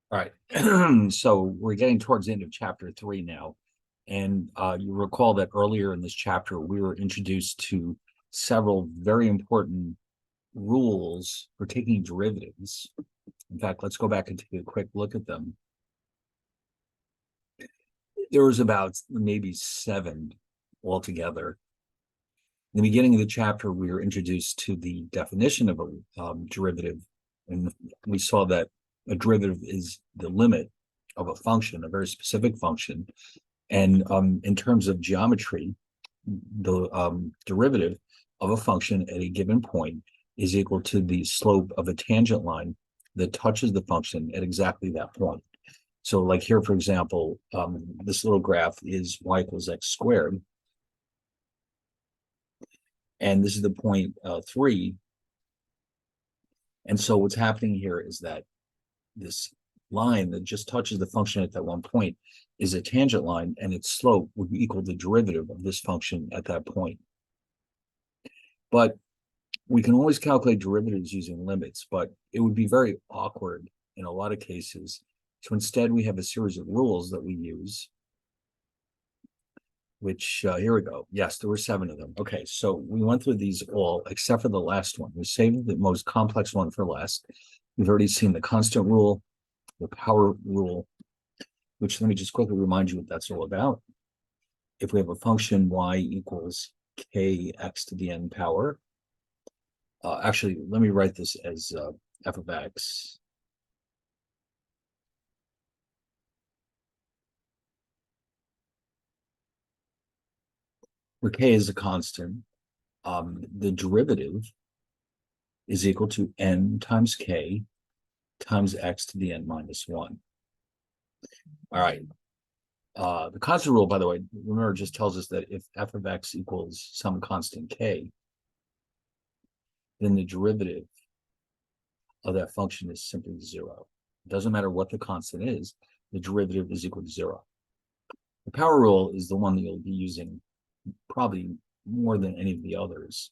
All right. So we're getting towards the end of chapter 3 now. And you recall that earlier in this chapter, we were introduced to several very important rules for taking derivatives. In fact, let's go back and take a quick look at them. There was about maybe 7 altogether. In the beginning of the chapter, we were introduced to the definition of a derivative, and we saw that a derivative is the limit of a function, a very specific function. And in terms of geometry, the derivative of a function at a given point is equal to the slope of a tangent line that touches the function at exactly that point. So like here, for example, this little graph is y equals x squared. And this is the point 3. And so what's happening here is that this line that just touches the function at that one point is a tangent line, and its slope would equal the derivative of this function at that point. But we can always calculate derivatives using limits, but it would be very awkward in a lot of cases. So instead, we have a series of rules that we use, which here we go. Yes, there were 7 of them. Okay, so we went through these all except for the last one. We saved the most complex one for last. We've already seen the constant rule, the power rule, which let me just quickly remind you what that's all about. If we have a function y equals kx to the n power, actually, let me write this as f of x. Where k is a constant, the derivative is equal to n times k times x to the n minus 1. All right. The constant rule, by the way, remember, just tells us that if f of x equals some constant k, then the derivative of that function is simply 0. It doesn't matter what the constant is, the derivative is equal to 0. The power rule is the one that you'll be using probably more than any of the others.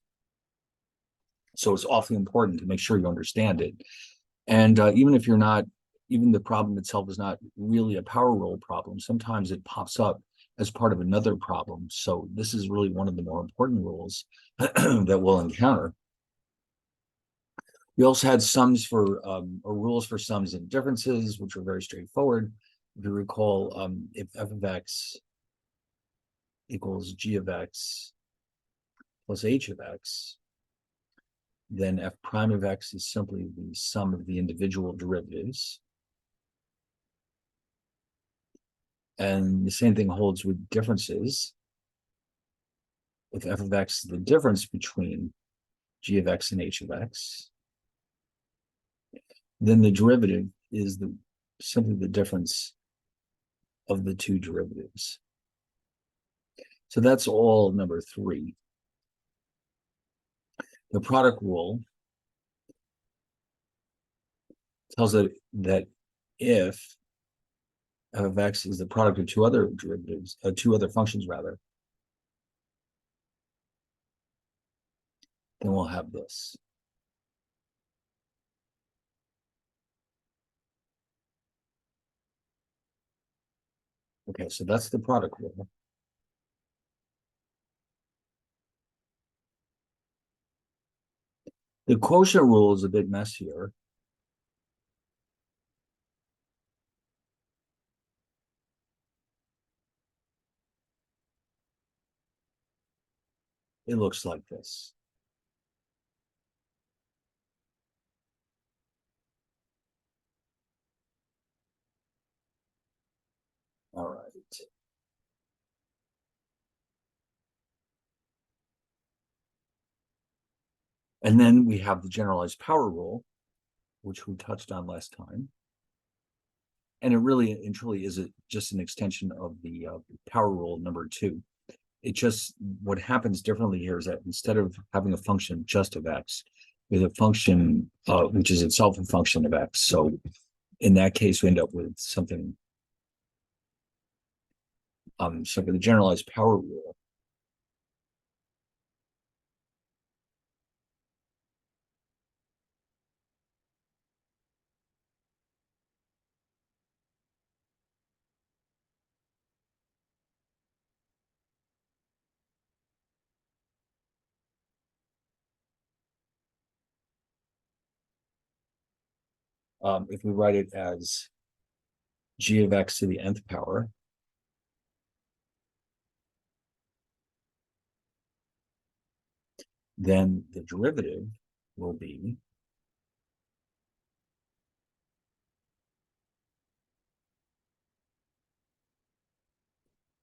So it's awfully important to make sure you understand it. And even if you're not, even the problem itself is not really a power rule problem, sometimes it pops up as part of another problem. So this is really one of the more important rules that we'll encounter. We also had sums for, or rules for sums and differences, which are very straightforward. If you recall, if f of x equals g of x plus h of x, then f prime of x is simply the sum of the individual derivatives. And the same thing holds with differences. If f of x is the difference between g of x and h of x, then the derivative is simply the difference of the two derivatives. So that's all number 3. The product rule tells us that if f of x is the product of 2 other derivatives, 2 other functions rather, then we'll have this. Okay, so that's the product rule. The quotient rule is a bit messier. It looks like this. All right. And then we have the generalized power rule, which we touched on last time. And it really and truly is just an extension of the power rule number 2. It just, what happens differently here is that instead of having a function just of x, with a function which is itself a function of x. So in that case, we end up with something. So for the generalized power rule, if we write it as g of x to the nth power, then the derivative will be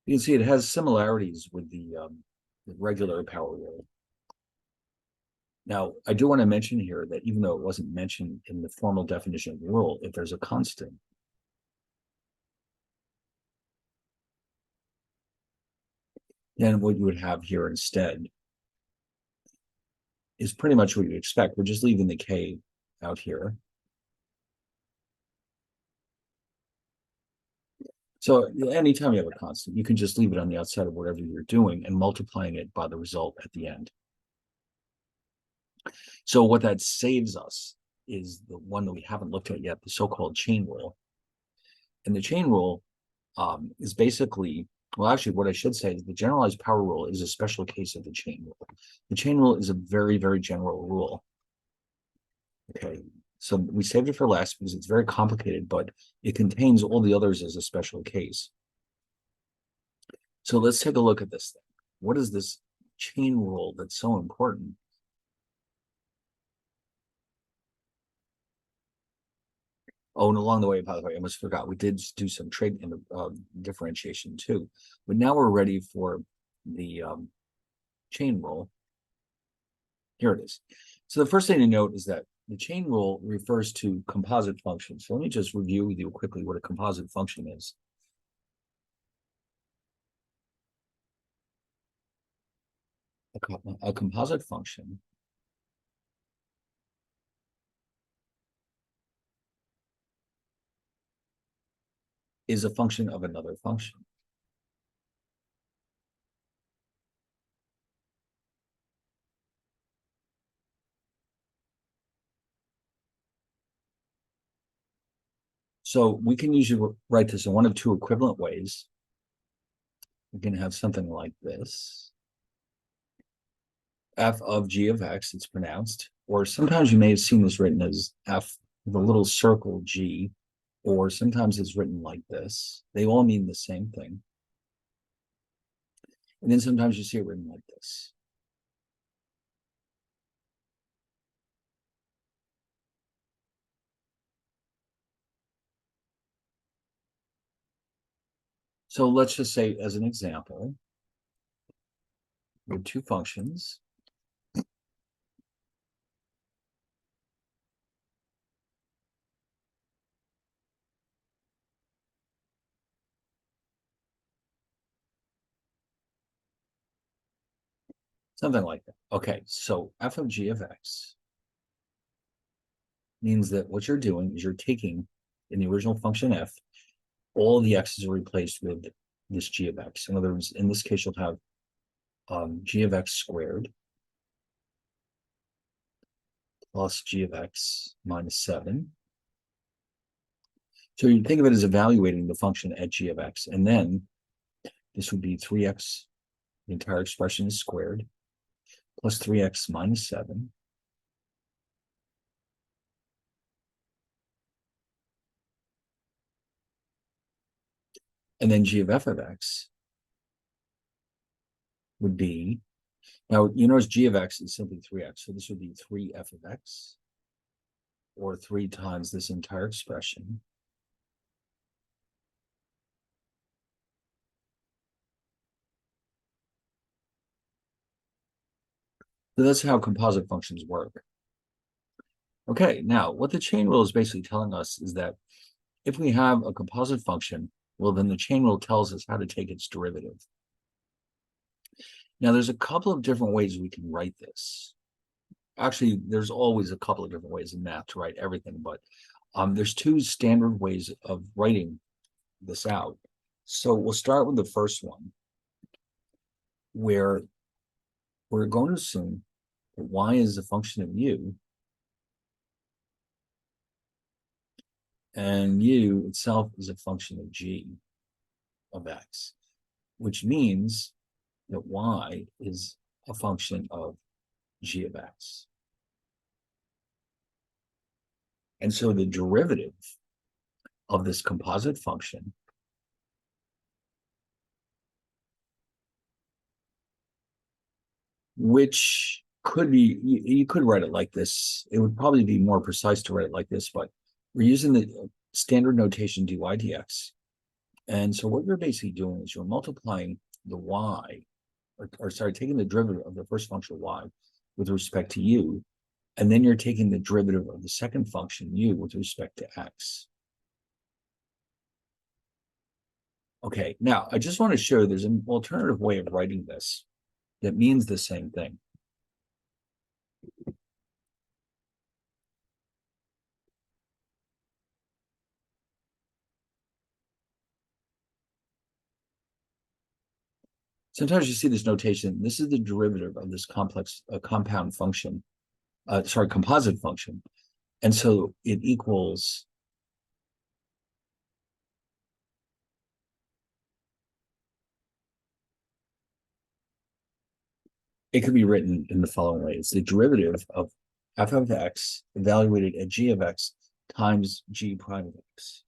you can see it has similarities with the regular power rule. Now, I do want to mention here that even though it wasn't mentioned in the formal definition of the rule, if there's a constant, then what you would have here instead is pretty much what you expect. We're just leaving the k out here. So anytime you have a constant, you can just leave it on the outside of whatever you're doing and multiplying it by the result at the end. So what that saves us is the one that we haven't looked at yet, the so-called chain rule. And the chain rule is basically, well, actually, what I should say is the generalized power rule is a special case of the chain rule. The chain rule is a very, very general rule. Okay, so we saved it for last because it's very complicated, but it contains all the others as a special case. So let's take a look at this thing. What is this chain rule that's so important? Oh, and along the way, by the way, I almost forgot, we did do some trait differentiation too. But now we're ready for the chain rule. Here it is. So the first thing to note is that the chain rule refers to composite functions. So let me just review with you quickly what a composite function is. A composite function is a function of another function. So we can usually write this in one of two equivalent ways. We can have something like this. F of g of x, it's pronounced. Or sometimes you may have seen this written as f with a little circle g, or sometimes it's written like this. They all mean the same thing. And then sometimes you see it written like this. So let's just say, as an example, we have two functions. Something like that. Okay, so f of g of x means that what you're doing is you're taking, in the original function f, all the x's are replaced with this g of x. In other words, in this case, you'll have g of x squared plus g of x minus 7. So you think of it as evaluating the function at g of x, and then this would be 3x, the entire expression is squared, plus 3x minus 7. And then g of f of x would be, now you notice g of x is simply 3x, so this would be 3f of x, or 3 times this entire expression. So that's how composite functions work. Okay, now what the chain rule is basically telling us is that if we have a composite function, well, then the chain rule tells us how to take its derivative. Now, there's a couple of different ways we can write this. Actually, there's always a couple of different ways in math to write everything, but there's two standard ways of writing this out. So we'll start with the first one, where we're going to assume that y is a function of u, and u itself is a function of g of x, which means that y is a function of g of x. And so the derivative of this composite function which could be you could write it like this. It would probably be more precise to write it like this, but we're using the standard notation dy dx. And so what you're basically doing is you're multiplying the y, or sorry, taking the derivative of the first function y with respect to u, and then you're taking the derivative of the second function u with respect to x. Okay, now I just want to show there's an alternative way of writing this that means the same thing. Sometimes you see this notation. This is the derivative of this complex compound function, composite function. And so it equals, it could be written in the following way. It's the derivative of f of x evaluated at g of x times g prime of x.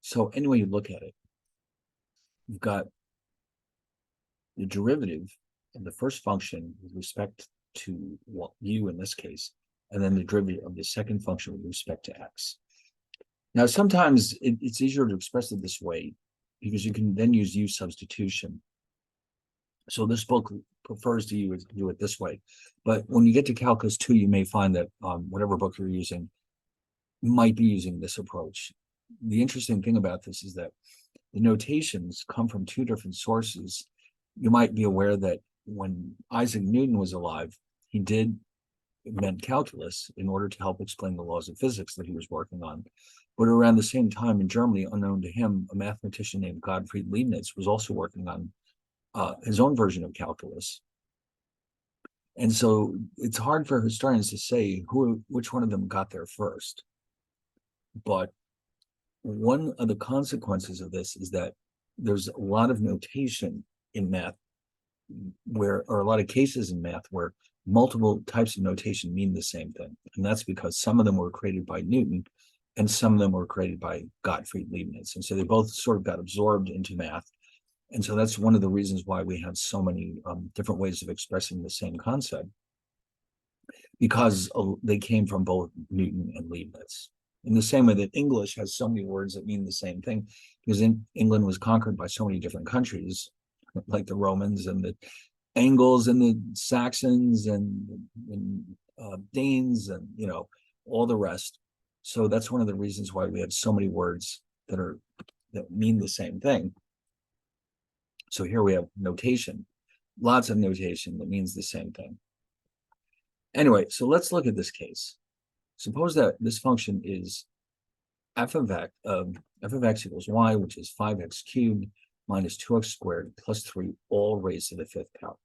So any way you look at it, you've got the derivative of the first function with respect to u in this case, and then the derivative of the second function with respect to x. Now, sometimes it's easier to express it this way because you can then use u substitution. So this book prefers to do it this way. But when you get to Calculus 2, you may find that whatever book you're using might be using this approach. The interesting thing about this is that the notations come from two different sources. You might be aware that when Isaac Newton was alive, he did invent calculus in order to help explain the laws of physics that he was working on. But around the same time in Germany, unknown to him, a mathematician named Gottfried Leibniz was also working on his own version of calculus. And so it's hard for historians to say which one of them got there first. But one of the consequences of this is that there's a lot of notation in math or a lot of cases in math where multiple types of notation mean the same thing. And that's because some of them were created by Newton and some of them were created by Gottfried Leibniz. And so they both sort of got absorbed into math. And so that's one of the reasons why we have so many different ways of expressing the same concept, because they came from both Newton and Leibniz. In the same way that English has so many words that mean the same thing, because England was conquered by so many different countries, like the Romans and the Angles and the Saxons and Danes and all the rest. So that's one of the reasons why we have so many words that mean the same thing. So here we have notation, lots of notation that means the same thing. Anyway, so let's look at this case. Suppose that this function is f of x equals y, which is 5x cubed minus 2x squared plus 3, all raised to the fifth power.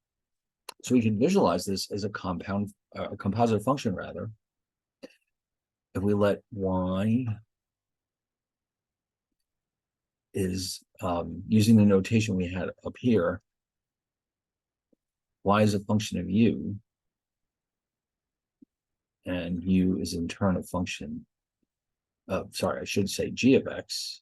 So we can visualize this as a composite function rather. If we let y is using the notation we had up here, y is a function of u, and u is in turn a function of, I should say g of x.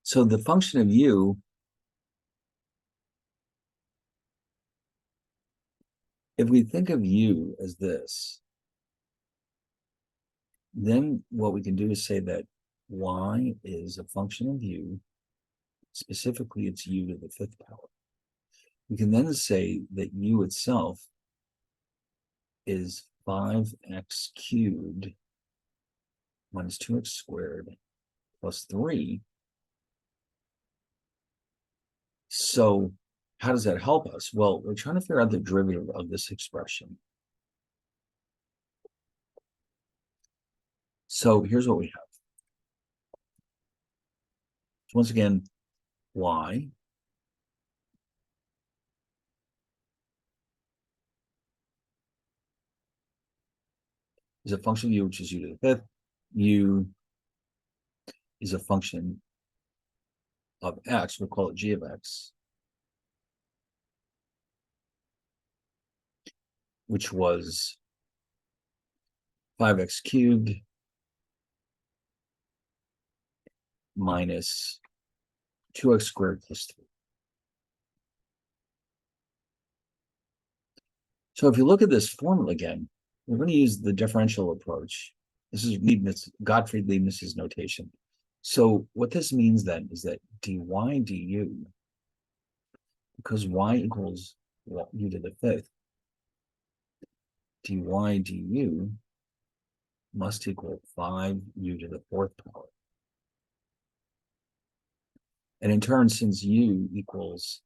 So the function of u, if we think of u as this, then what we can do is say that y is a function of u, specifically it's u to the fifth power. We can then say that u itself is 5x cubed minus 2x squared plus 3. So how does that help us? Well, we're trying to figure out the derivative of this expression. So here's what we have. So once again, y is a function of u, which is u to the fifth. U is a function of x, we'll call it g of x, which was 5x cubed minus 2x squared plus 3. So if you look at this formula again, we're going to use the differential approach. This is Gottfried Leibniz's notation. So what this means then is that dy du, because y equals u to the fifth, dy du must equal 5u to the fourth power. And in turn, since u equals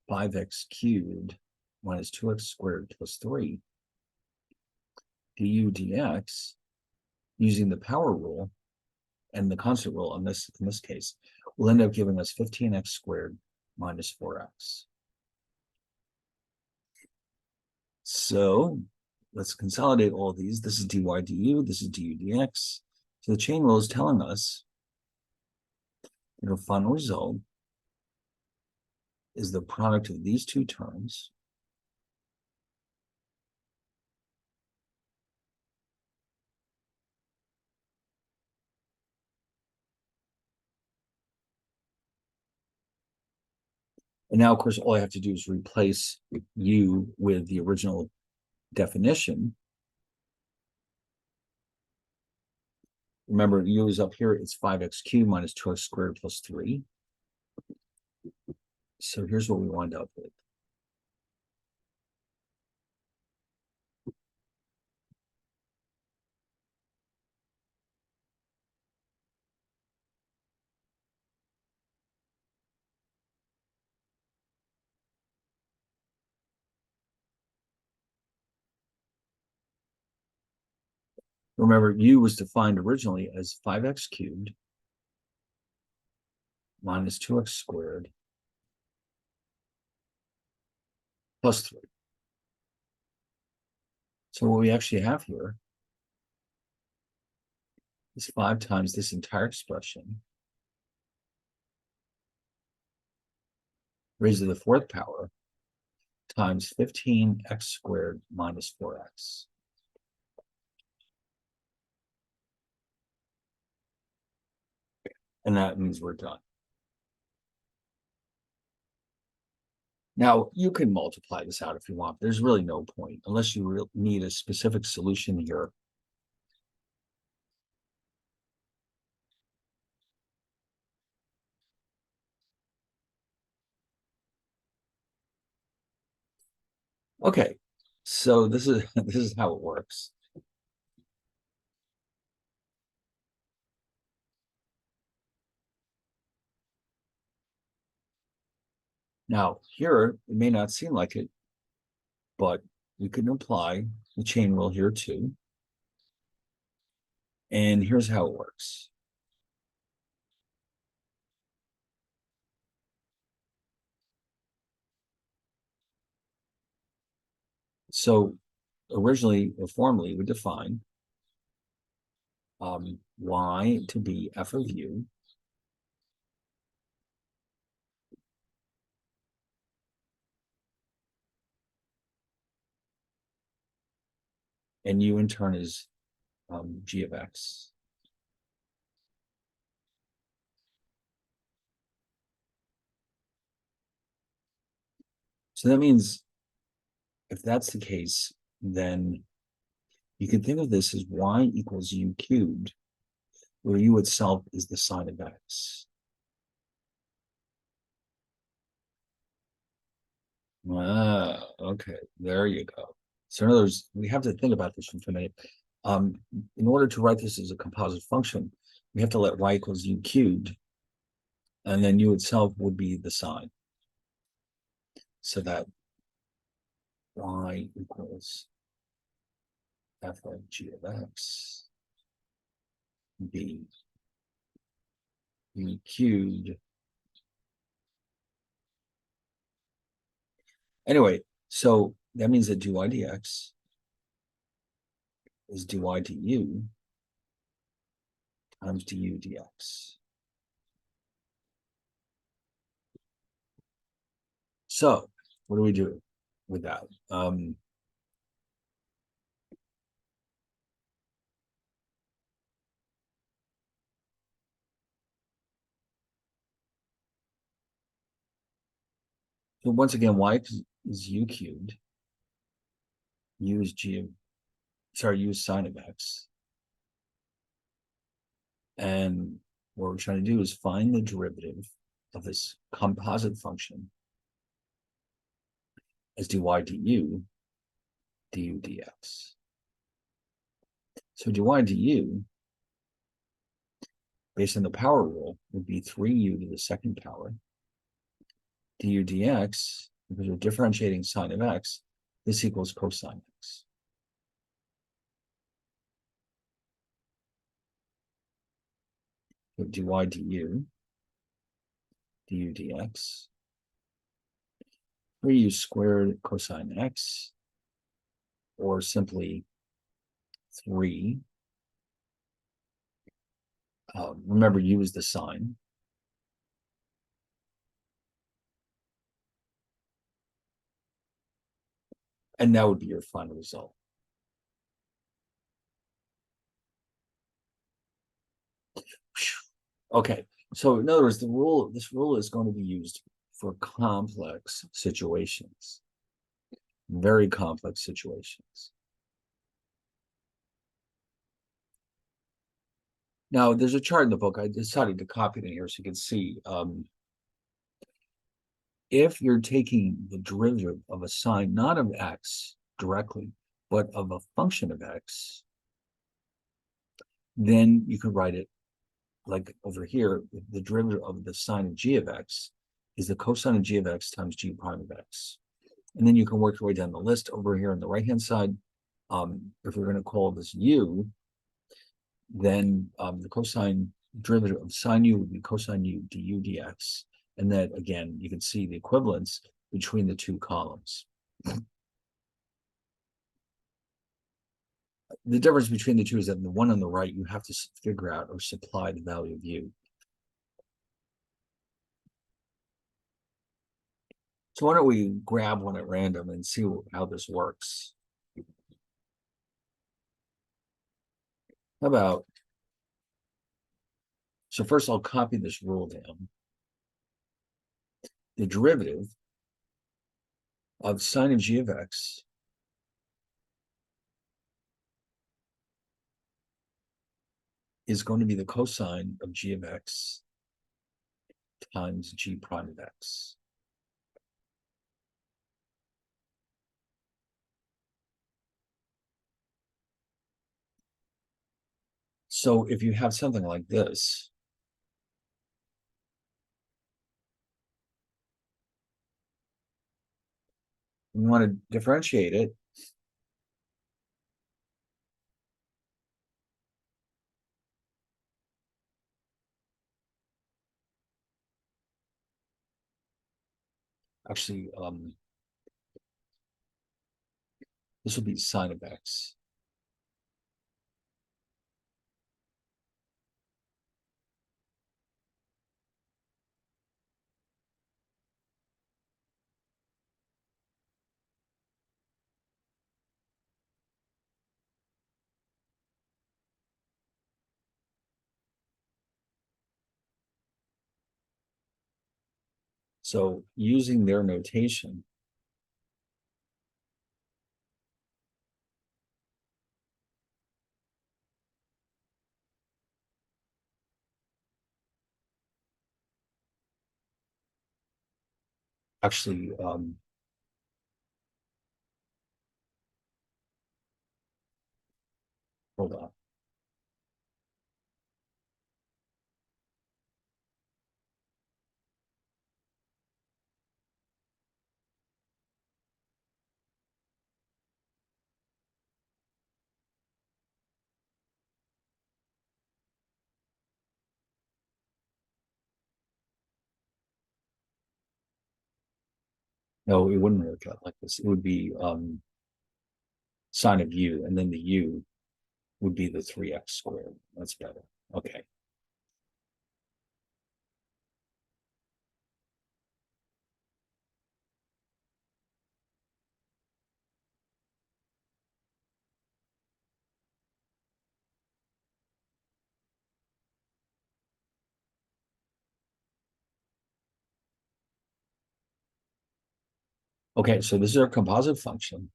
5x cubed minus 2x squared plus 3, du dx, using the power rule and the constant rule in this case, will end up giving us 15x squared minus 4x. So let's consolidate all of these. This is dy du, this is du dx. So the chain rule is telling us that our final result is the product of these two terms and now, of course, all I have to do is replace u with the original definition. Remember, u is up here. It's 5x cubed minus 2x squared plus 3. So here's what we wind up with. Remember, u was defined originally as 5x cubed minus 2x squared plus 3. So what we actually have here is 5 times this entire expression raised to the fourth power times 15x squared minus 4x. And that means we're done. Now, you can multiply this out if you want. There's really no point unless you need a specific solution here. Okay, so this is this is how it works. Now, here, it may not seem like it, but we can apply the chain rule here too. And here's how it works. So originally, or formally, we define y to be f of u and u in turn is g of x. So that means if that's the case, then you can think of this as y equals u cubed, where u itself is the sine of x. Ah, okay, there you go. So in other words, we have to think about this for a minute. In order to write this as a composite function, we have to let y equals u cubed, and then u itself would be the sine. So that y equals f of g of x be u cubed. Anyway, so that means that dy dx is dy du times du dx. So what do we do with that? So once again, is u cubed, u is u is sine of x. And what we're trying to do is find the derivative of this composite function as dy du dx. So dy du, based on the power rule, would be 3u to the second power. Du dx, because we're differentiating sine of x, this equals cosine x. So dy du dx, 3u squared cosine x, or simply 3. Remember, u is the sine. And that would be your final result. Okay, so in other words, this rule is going to be used for complex situations, very complex situations. Now, there's a chart in the book. I decided to copy it in here so you can see. If you're taking the derivative of a sine, not of x directly, but of a function of x, then you can write it like over here, the derivative of the sine of g of x is the cosine of g of x times g prime of x. And then you can work your way down the list over here on the right-hand side. If we're going to call this u, then the cosine derivative of sine u would be cosine u du dx. And that, again, you can see the equivalence between the two columns. The difference between the two is that in the one on the right, you have to figure out or supply the value of u. So why don't we grab one at random and see how this works? How about, so first I'll copy this rule down. The derivative of sine of g of x is going to be the cosine of g of x times g prime of x. So if you have something like this, you want to differentiate it. Actually, this will be sine of x. So using their notation, actually, hold on. No, it wouldn't work out like this. It would be sine of u, and then the u would be the 3x squared. That's better. Okay. Okay, so this is our composite function.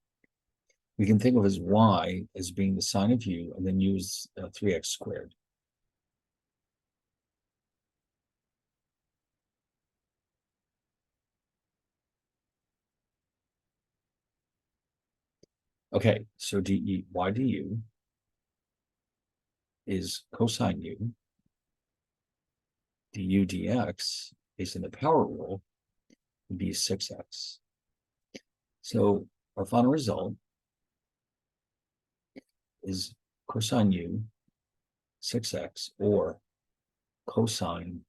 We can think of as y as being the sine of u, and then u is 3x squared. Okay, so y du is cosine u, du dx based on the power rule would be 6x. So our final result is cosine u 6x, or cosine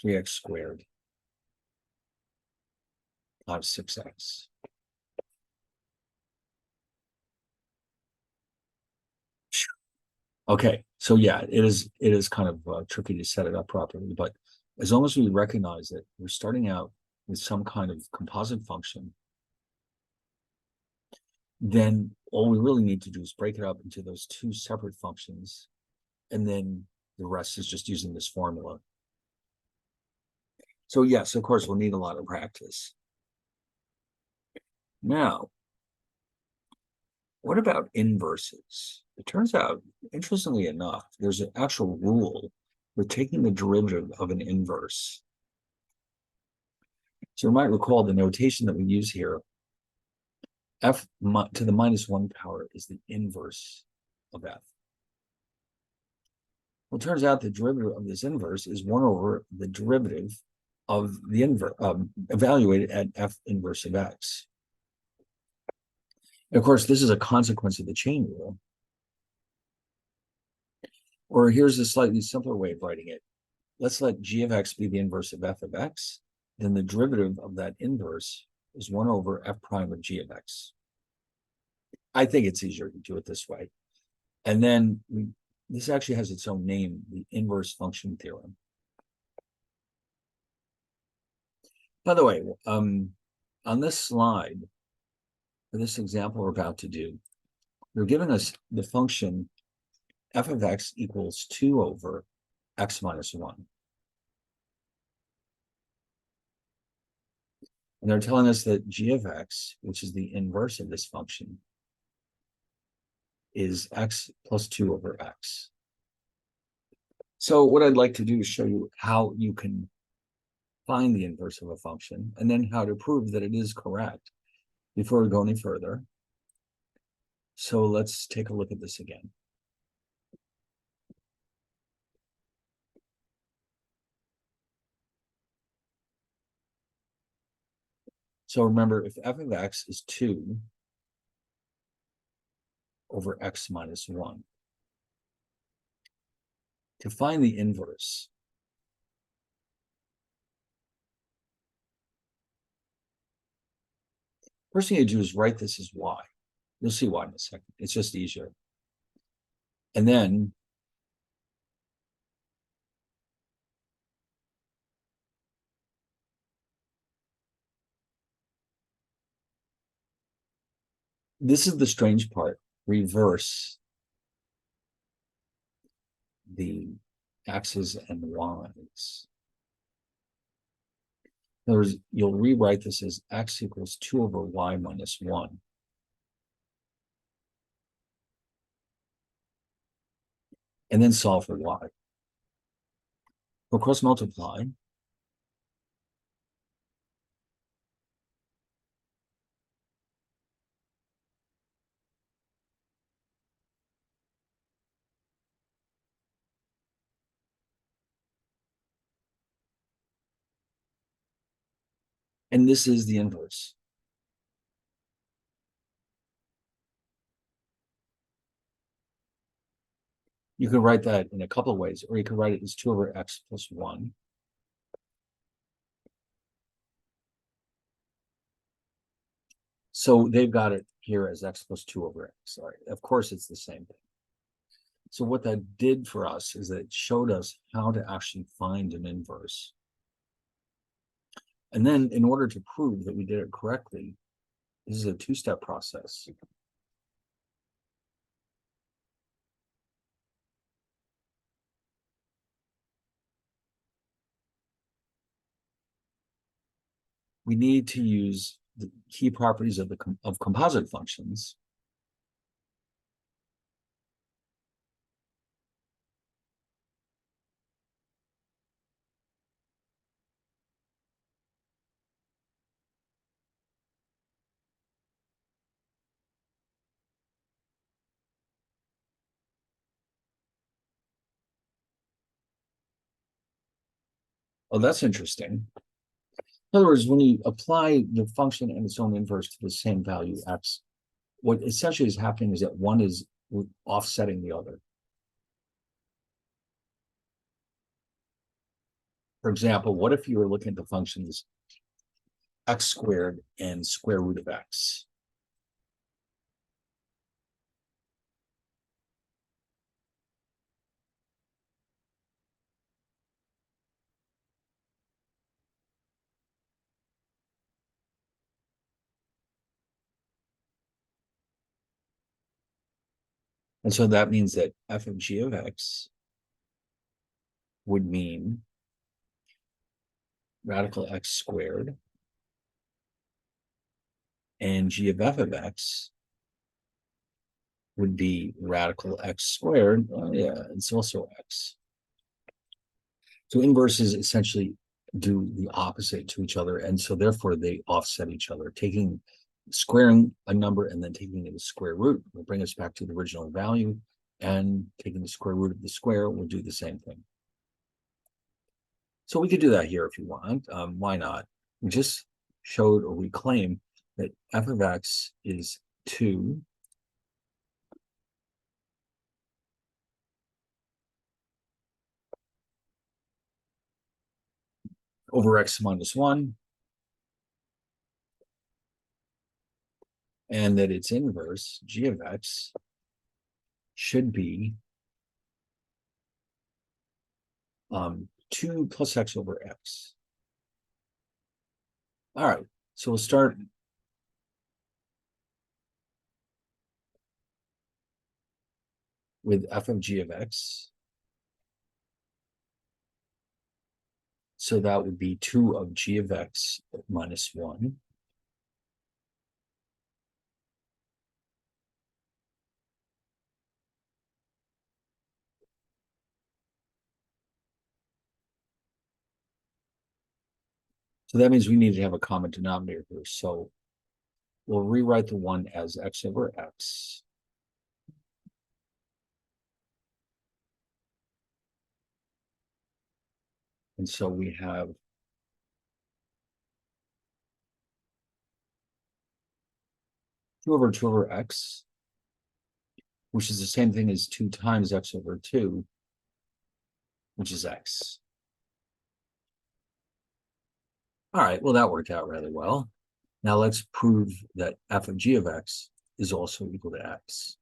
3x squared times 6x. Okay, so yeah, it is kind of tricky to set it up properly, but as long as we recognize that we're starting out with some kind of composite function, then all we really need to do is break it up into those two separate functions, and then the rest is just using this formula. So yes, of course, we'll need a lot of practice. Now, what about inverses? It turns out, interestingly enough, there's an actual rule for taking the derivative of an inverse. So you might recall the notation that we use here. F to the -1 power is the inverse of f. Well, it turns out the derivative of this inverse is 1 over the derivative of the inverse, evaluated at f inverse of x. And of course, this is a consequence of the chain rule. Or here's a slightly simpler way of writing it. Let's let g of x be the inverse of f of x. Then the derivative of that inverse is 1 over f prime of g of x. I think it's easier to do it this way. And then this actually has its own name, the inverse function theorem. By the way, on this slide, for this example we're about to do, they're giving us the function f of x equals 2 over x minus 1. And they're telling us that g of x, which is the inverse of this function, is x plus 2 over x. So what I'd like to do is show you how you can find the inverse of a function, and then how to prove that it is correct before we go any further. So let's take a look at this again. So remember, if f of x is 2 over x minus 1, to find the inverse, first thing you do is write this as y. You'll see why in a second. It's just easier. And then this is the strange part. Reverse the x's and y's. In other words, you'll rewrite this as x equals 2 over y minus 1. And then solve for y. We'll cross multiply. And this is the inverse. You can write that in a couple of ways, or you can write it as 2 over x plus 1. So they've got it here as x plus 2 over x. All right. Of course, it's the same thing. So what that did for us is that it showed us how to actually find an inverse. And then in order to prove that we did it correctly, this is a two-step process. we need to use the key properties of composite functions. Oh, that's interesting. In other words, when you apply the function and its own inverse to the same value x, what essentially is happening is that one is offsetting the other. For example, what if you were looking at the functions x squared and square root of x? And so that means that f of g of x would mean radical x squared, and g of f of x would be radical x squared. Oh, yeah, it's also x. So inverses essentially do the opposite to each other, and so therefore they offset each other. Squaring a number and then taking it as square root will bring us back to the original value, and taking the square root of the square will do the same thing. So we could do that here if you want. Why not? We just showed, or we claim, that f of x is 2 over x minus 1, and that its inverse, g of x, should be 2 plus x over x. All right, so we'll start with f of g of x. So that would be 2 of g of x minus 1. So that means we need to have a common denominator here. So we'll rewrite the 1 as x over x. And so we have 2 over 2 over x, which is the same thing as 2 times x over 2, which is x. All right, well, that worked out rather well. Now let's prove that f of g of x is also equal to x.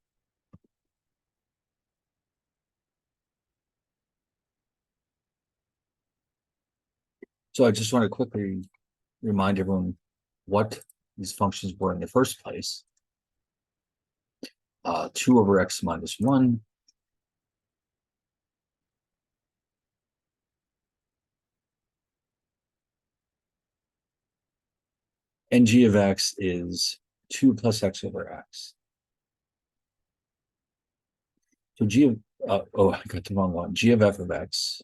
So I just want to quickly remind everyone what these functions were in the first place. 2 over x minus 1. And g of x is 2 plus x over x. So I got the wrong one. G of f of x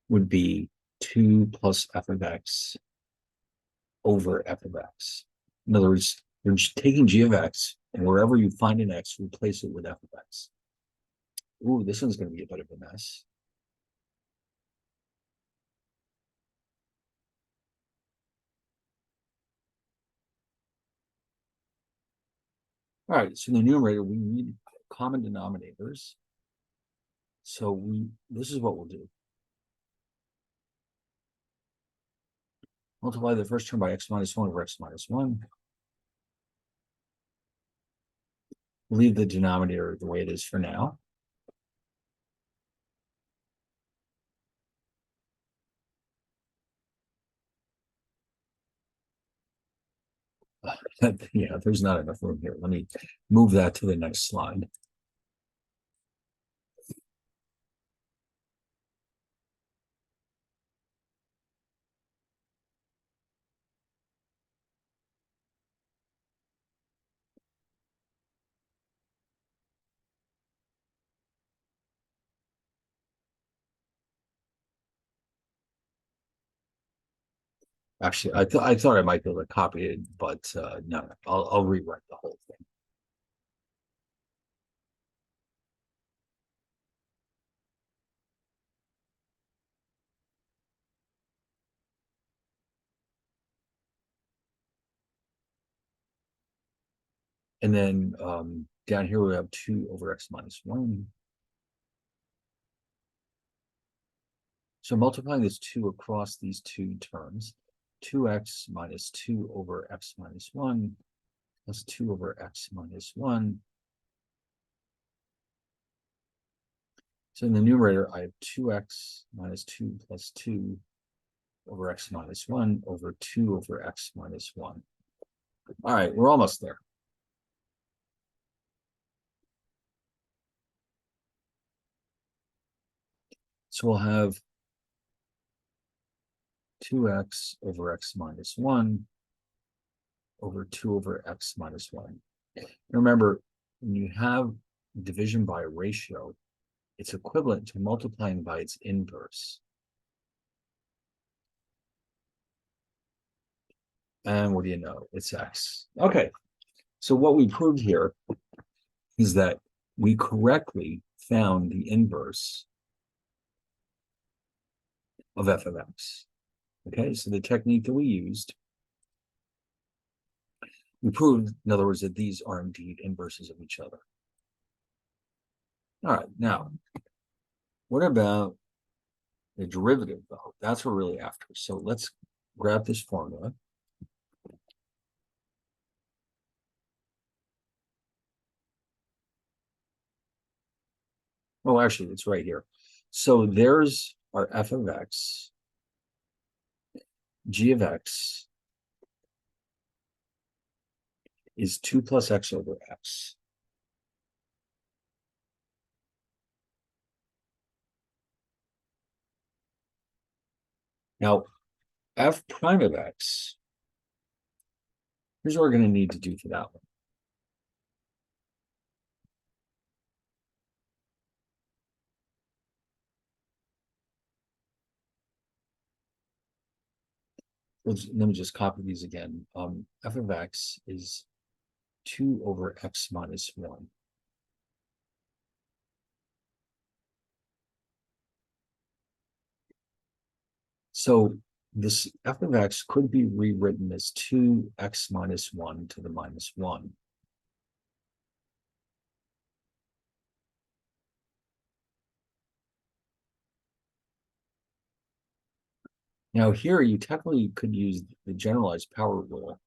would be 2 plus f of x over f of x. In other words, you're taking g of x, and wherever you find an x, replace it with f of x. Ooh, this one's going to be a bit of a mess. All right, so in the numerator, we need common denominators. So this is what we'll do. Multiply the first term by x minus 1 over x minus 1. Leave the denominator the way it is for now. Yeah, there's not enough room here. Let me move that to the next slide. Actually, I thought I might be able to copy it, but no, I'll rewrite the whole thing. And then down here we have 2 over x minus 1. So multiplying this 2 across these two terms, 2x minus 2 over x minus 1 plus 2 over x minus 1. So in the numerator, I have 2x minus 2 plus 2 over x minus 1 over 2 over x minus 1. All right, we're almost there. So we'll have 2x over x minus 1 over 2 over x minus 1. Remember, when you have division by a ratio, it's equivalent to multiplying by its inverse. And what do you know? It's x. Okay, so what we proved here is that we correctly found the inverse of f of x. Okay, so the technique that we used, we proved, in other words, that these are indeed inverses of each other. All right, now, what about the derivative, though? That's what we're really after. So let's grab this formula. Oh, actually, it's right here. So there's our f of x, g of x is 2 plus x over x. Now, f prime of x, here's what we're going to need to do for that one. Let me just copy these again. F of x is 2 over x minus 1. So this f of x could be rewritten as 2x minus 1 to the minus 1. Now here you technically could use the generalized power rule.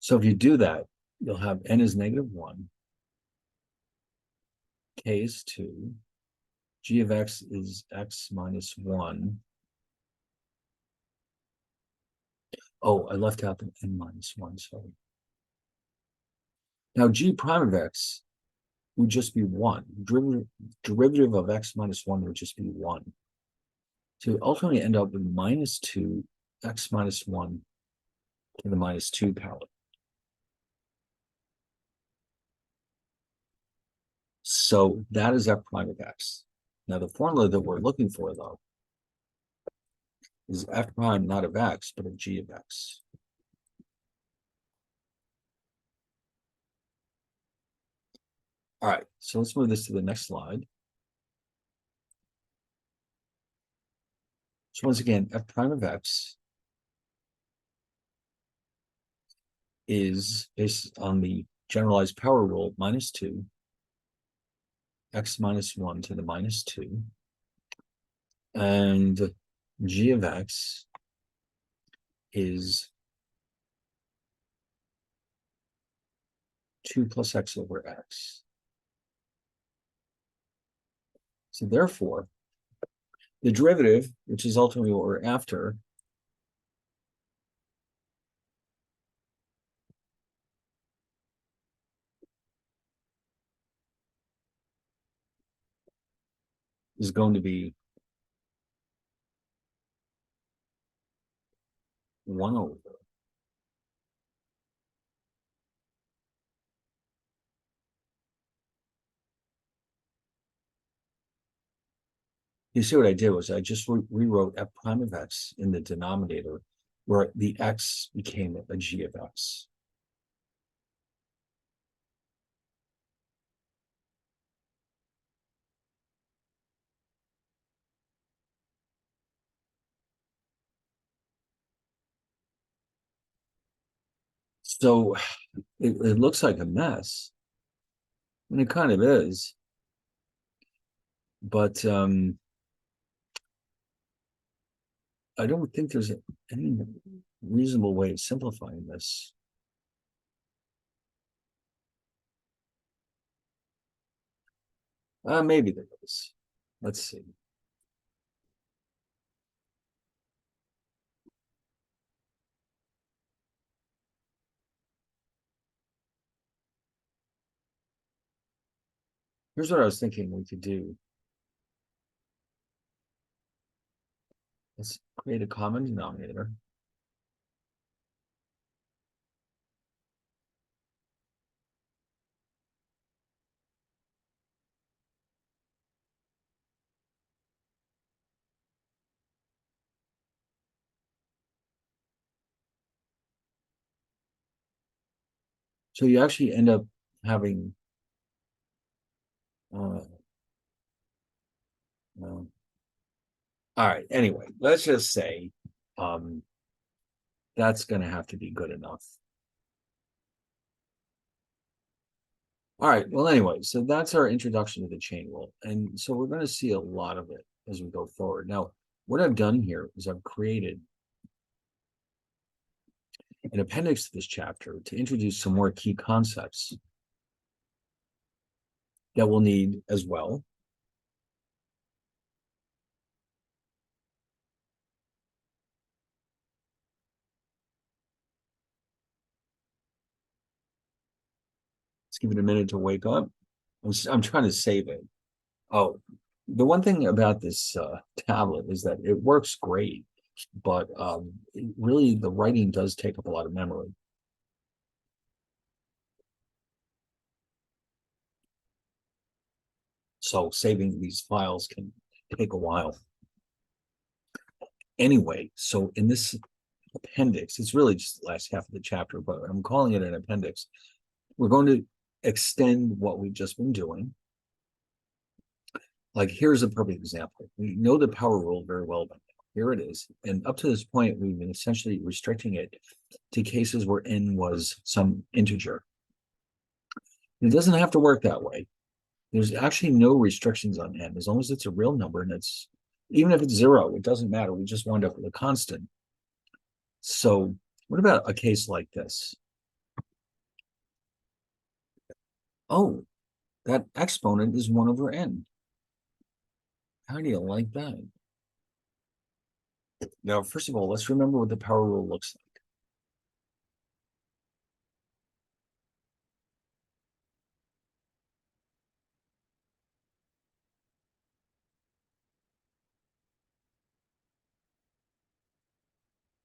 So if you do that, you'll have n is -1, k is 2, g of x is x minus 1. Oh, I left out the n minus 1, sorry. Now g prime of x would just be 1. Derivative of x minus 1 would just be 1. So you ultimately end up with minus 2 x minus 1 to the minus 2 power. So that is f prime of x. Now the formula that we're looking for, though, is f prime not of x, but of g of x. All right, so let's move this to the next slide. So once again, f prime of x is based on the generalized power rule, minus 2, x minus 1 to the minus 2. And g of x is 2 plus x over x. So therefore, the derivative, which is ultimately what we're after, is going to be 1 over. You see what I did was I just rewrote f prime of x in the denominator where the x became a g of x. So it looks like a mess, and it kind of is, but I don't think there's any reasonable way of simplifying this. Maybe there is. Let's see. Here's what I was thinking we could do. Let's create a common denominator. So you actually end up having uh, all right. Anyway, let's just say that's going to have to be good enough. All right. Well, anyway, so that's our introduction to the chain rule. And so we're going to see a lot of it as we go forward. Now, what I've done here is I've created an appendix to this chapter to introduce some more key concepts that we'll need as well. Let's give it a minute to wake up. I'm trying to save it. Oh, the one thing about this tablet is that it works great, but really the writing does take up a lot of memory. So saving these files can take a while. Anyway, so in this appendix, it's really just the last half of the chapter, but I'm calling it an appendix. We're going to extend what we've just been doing. Like here's a perfect example. We know the power rule very well by now. Here it is. And up to this point, we've been essentially restricting it to cases where n was some integer. It doesn't have to work that way. There's actually no restrictions on n as long as it's a real number, and it's even if it's 0, it doesn't matter. We just wind up with a constant. So what about a case like this? Oh, that exponent is 1 over n. How do you like that? Now, first of all, let's remember what the power rule looks like.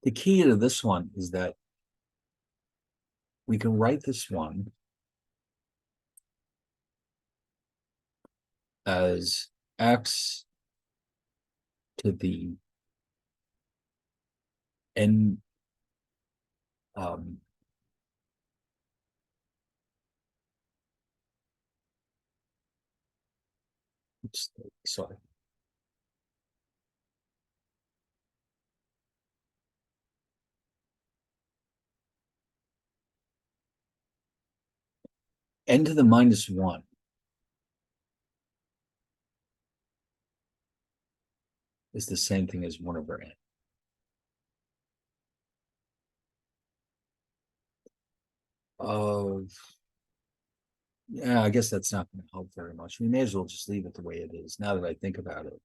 The key to this one is that we can write this one as x to the n um, oops, sorry. N to the minus 1 is the same thing as 1 over n. Of Yeah, I guess that's not going to help very much. We may as well just leave it the way it is. Now that I think about it,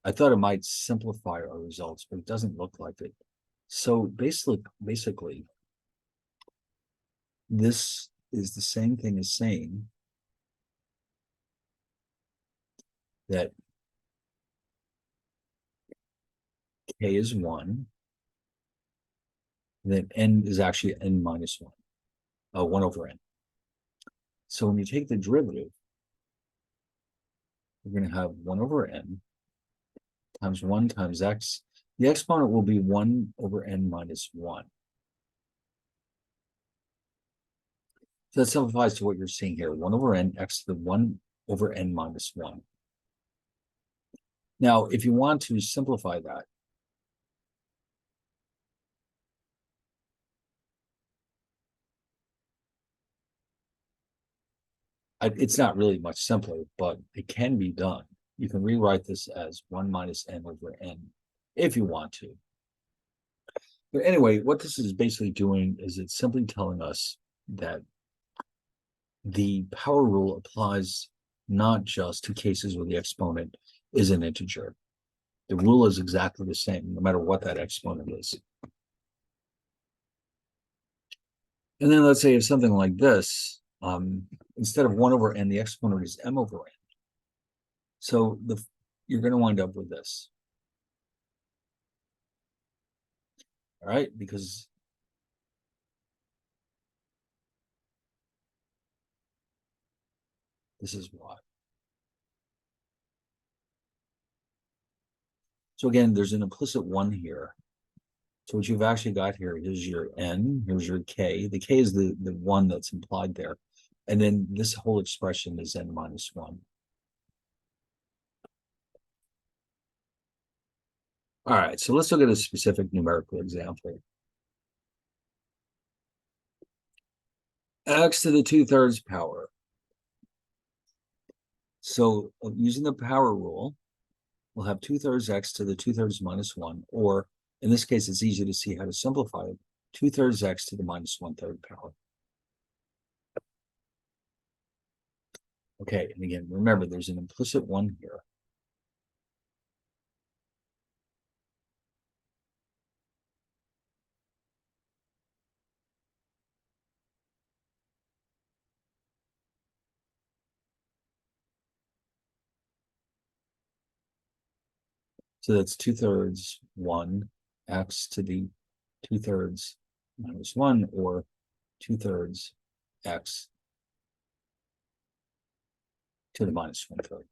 I thought it might simplify our results, but it doesn't look like it. So basically, this is the same thing as saying that k is 1, and then n is actually n minus 1, 1 over n. So when you take the derivative, we're going to have 1 over n times 1 times x. The exponent will be 1 over n minus 1. So that simplifies to what you're seeing here, 1 over n, x to the 1 over n minus 1. Now, if you want to simplify that, it's not really much simpler, but it can be done. You can rewrite this as 1 minus n over n if you want to. But anyway, what this is basically doing is it's simply telling us that the power rule applies not just to cases where the exponent is an integer. The rule is exactly the same, no matter what that exponent is. And then let's say if something like this, instead of 1 over n, the exponent is m over n. So you're going to wind up with this. All right, because this is why. So again, there's an implicit 1 here. So what you've actually got here is your n, here's your k. The k is the 1 that's implied there. And then this whole expression is n minus 1. All right, so let's look at a specific numerical example. X to the 2/3 power. So using the power rule, we'll have 2/3 x to the 2/3 minus 1, or in this case, it's easy to see how to simplify it, 2/3 x to the minus 1/3 power. Okay, and again, remember, there's an implicit 1 here. So that's 2/3 1 x to the 2/3 minus 1, or 2/3 x to the minus 1/3.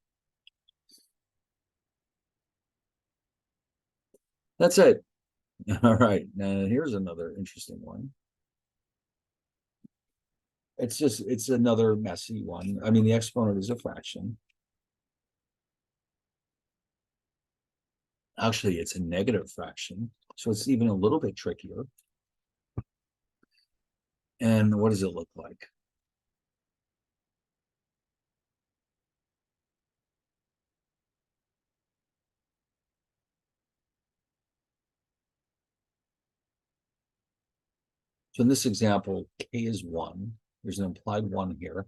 That's it. All right, now here's another interesting one. It's another messy one. I mean, the exponent is a fraction. Actually, it's a negative fraction, so it's even a little bit trickier. And what does it look like? So in this example, k is 1. There's an implied 1 here.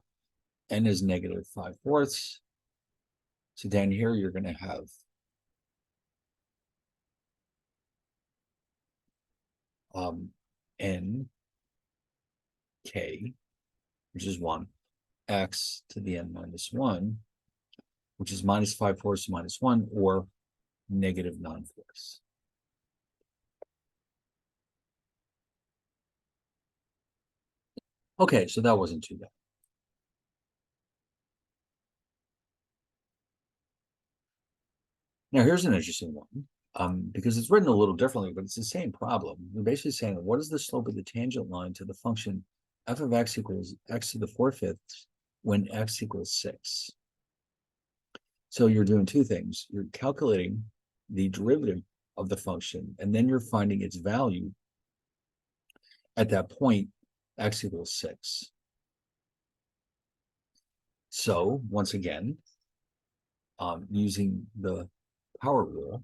N is negative 5/4. So down here, you're going to have n k, which is 1, x to the n minus 1, which is minus 5/4 minus 1, or negative 9/4. Okay, so that wasn't too bad. Now here's an interesting one, because it's written a little differently, but it's the same problem. We're basically saying, what is the slope of the tangent line to the function f of x equals x to the 4/5 when x equals 6? So you're doing two things. You're calculating the derivative of the function, and then you're finding its value at that point, x equals 6. So once again, using the power rule,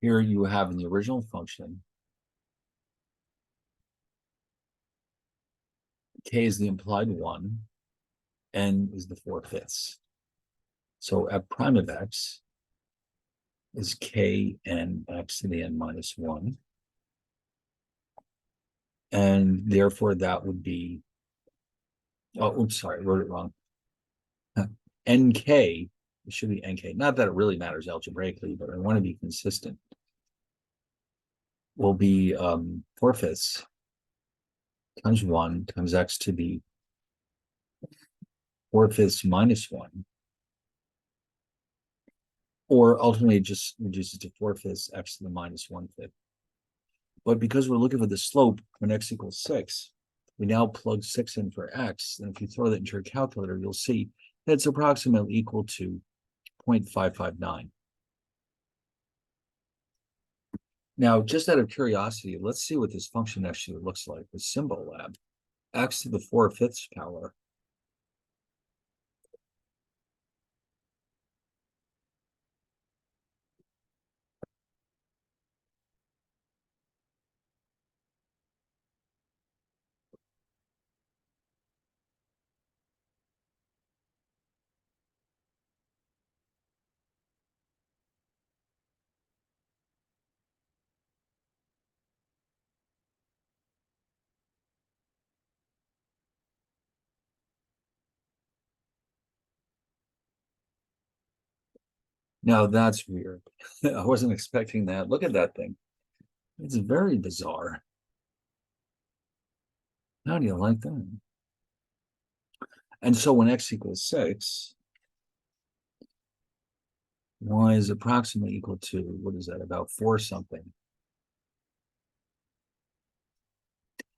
here you have in the original function, k is the implied 1, n is the 4/5. So f prime of x is k n x to the n minus 1. And therefore that would be, oh, oops, sorry, I wrote it wrong. NK, it should be NK. Not that it really matters algebraically, but I want to be consistent. Will be 4/5 times 1 times x to the 4/5 minus 1. Or ultimately it just reduces to 4/5 x to the minus 1/5. But because we're looking for the slope when x equals 6, we now plug 6 in for x. And if you throw that into your calculator, you'll see that it's approximately equal to 0.559. Now, just out of curiosity, let's see what this function actually looks like with symbol lab. X to the 4/5 power. Now that's weird. I wasn't expecting that. Look at that thing. It's very bizarre. How do you like that? And so when x equals 6, y is approximately equal to, what is that, about 4 something.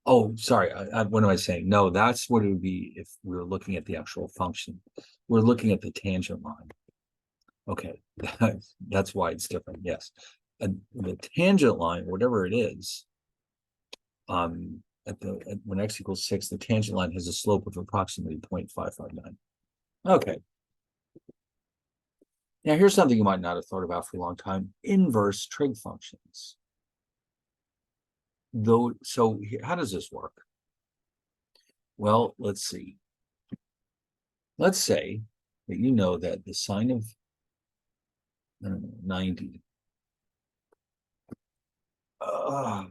Oh, sorry. What am I saying? No, that's what it would be if we were looking at the actual function. We're looking at the tangent line. Okay, that's why it's different. Yes. And the tangent line, whatever it is, when x equals 6, the tangent line has a slope of approximately 0.559. Okay. Now here's something you might not have thought about for a long time: inverse trig functions. Though, so how does this work? Well, let's see. Let's say that you know that the sine of 90. I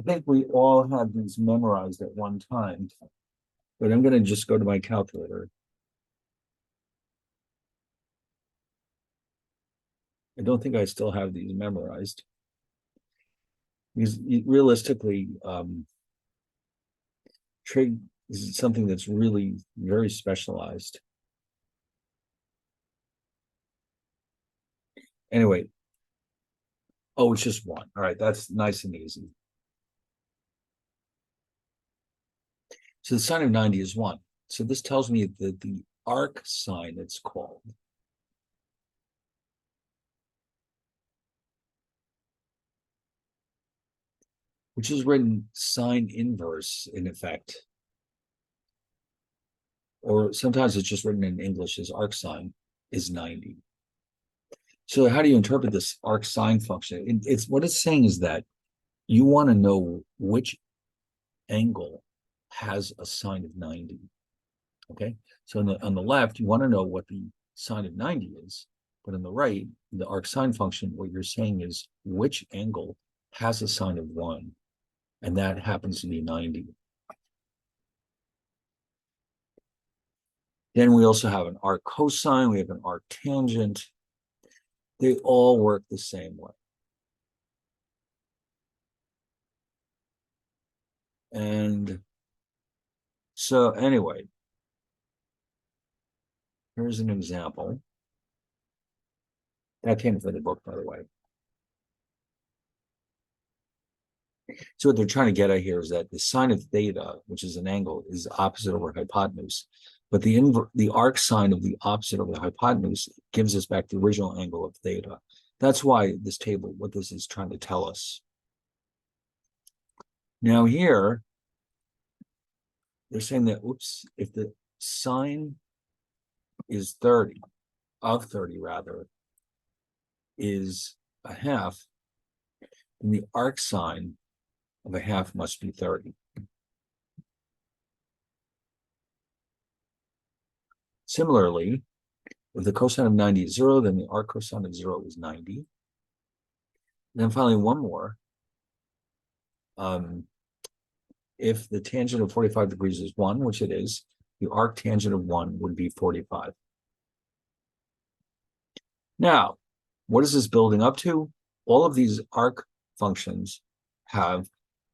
think we all had these memorized at one time, but I'm going to just go to my calculator. I don't think I still have these memorized, because realistically, trig is something that's really very specialized. Anyway, oh, it's just 1. All right, that's nice and easy. So the sine of 90 is 1. So this tells me that the arc sine, it's called, which is written sine inverse in effect, or sometimes it's just written in English as arc sine, is 90. So how do you interpret this arc sine function? It's what it's saying is that you want to know which angle has a sine of 90. Okay, so on the left, you want to know what the sine of 90 is, but on the right, the arc sine function, what you're saying is which angle has a sine of 1, and that happens to be 90. Then we also have an arc cosine, we have an arc tangent. They all work the same way. And so anyway, here's an example. That came from the book, by the way. So what they're trying to get at here is that the sine of theta, which is an angle, is opposite over hypotenuse. But the arc sine of the opposite over the hypotenuse gives us back the original angle of theta. That's why this table, what this is trying to tell us. Now here, they're saying that, oops, if the sine is 30, of 30 rather, is a half, then the arc sine of a half must be 30. Similarly, if the cosine of 90 is 0, then the arc cosine of 0 is 90. And then finally, one more. if the tangent of 45 degrees is 1, which it is, the arc tangent of 1 would be 45. Now, what is this building up to? All of these arc functions have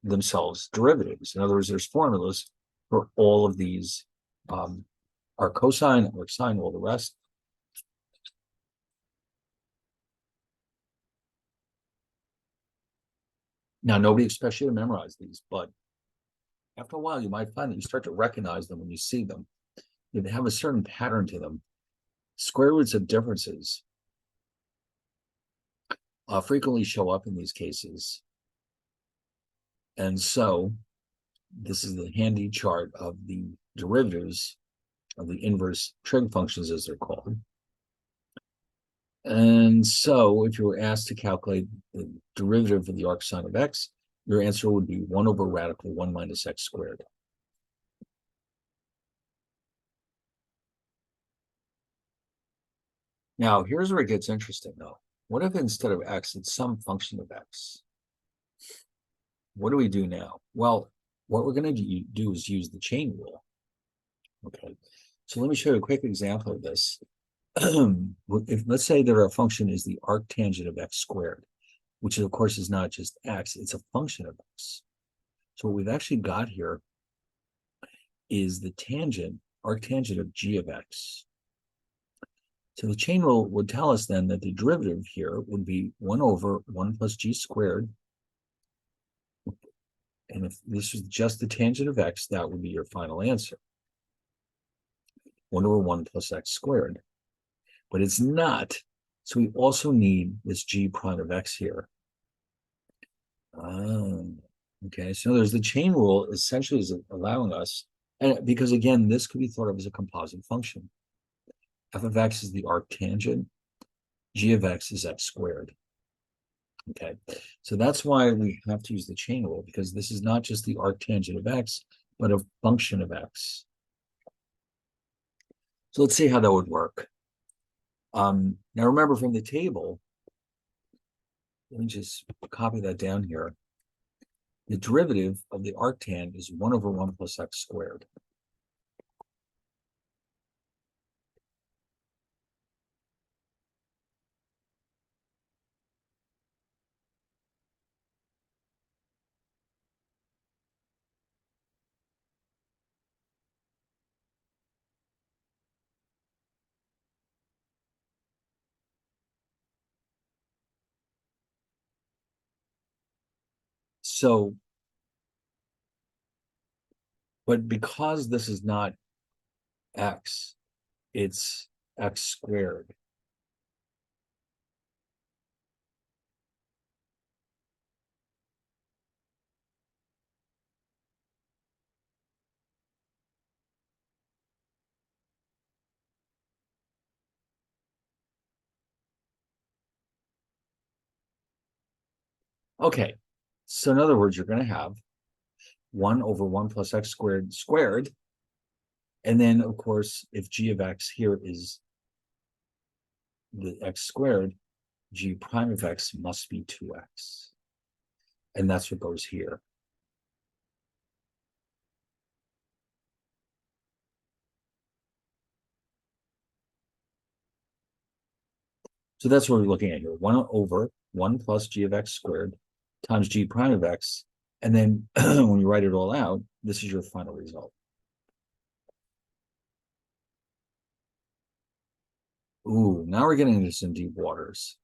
themselves derivatives. In other words, there's formulas for all of these arc cosine, arc sine, all the rest. Now, nobody expects you to memorize these, but after a while, you might find that you start to recognize them when you see them. They have a certain pattern to them. Square roots of differences frequently show up in these cases. And so this is the handy chart of the derivatives of the inverse trig functions, as they're called. And so if you were asked to calculate the derivative of the arc sine of x, your answer would be 1 over radical 1 minus x squared. Now, here's where it gets interesting, though. What if instead of x, it's some function of x? What do we do now? Well, what we're going to do is use the chain rule. Okay, so let me show you a quick example of this. If, let's say that our function is the arctangent of x squared, which of course is not just x, it's a function of x. So what we've actually got here is the tangent, arctangent of g of x. So the chain rule would tell us then that the derivative here would be 1 over 1 plus g squared. And if this was just the tangent of x, that would be your final answer. 1 over 1 plus x squared. But it's not. So we also need this g prime of x here. Okay, so there's the chain rule essentially is allowing us, and because again, this could be thought of as a composite function. F of x is the arctangent, g of x is x squared. Okay, so that's why we have to use the chain rule, because this is not just the arctangent of x, but a function of x. So let's see how that would work. Now remember from the table, let me just copy that down here. The derivative of the arctan is 1 over 1 plus x squared. So, but because this is not x, it's x squared. Okay, so in other words, you're going to have 1 over 1 plus x squared squared. And then, of course, if g of x here is the x squared, g prime of x must be 2x. And that's what goes here. So that's what we're looking at here. 1 over 1 plus g of x squared times g prime of x. And then when you write it all out, this is your final result. Ooh, now we're getting into some deep waters.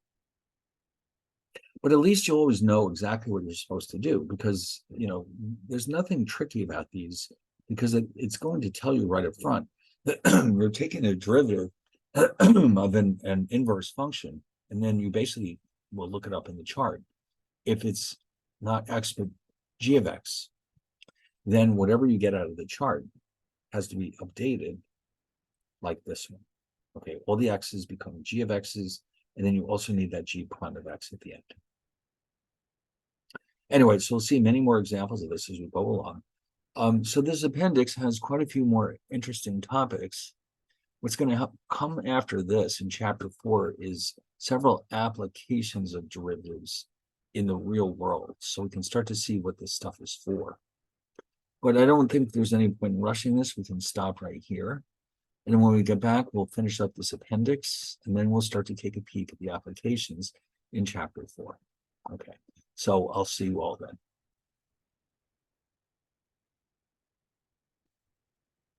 But at least you always know exactly what you're supposed to do, because, you know, there's nothing tricky about these, because it's going to tell you right up front that you're taking a derivative of an inverse function, and then you basically will look it up in the chart. If it's not x, but g of x, then whatever you get out of the chart has to be updated like this one. Okay, all the x's become g of x's, and then you also need that g prime of x at the end. Anyway, so we'll see many more examples of this as we go along. So this appendix has quite a few more interesting topics. What's going to come after this in chapter 4 is several applications of derivatives in the real world, so we can start to see what this stuff is for. But I don't think there's any point in rushing this. We can stop right here. And then when we get back, we'll finish up this appendix, and then we'll start to take a peek at the applications in chapter 4. Okay, so I'll see you all then.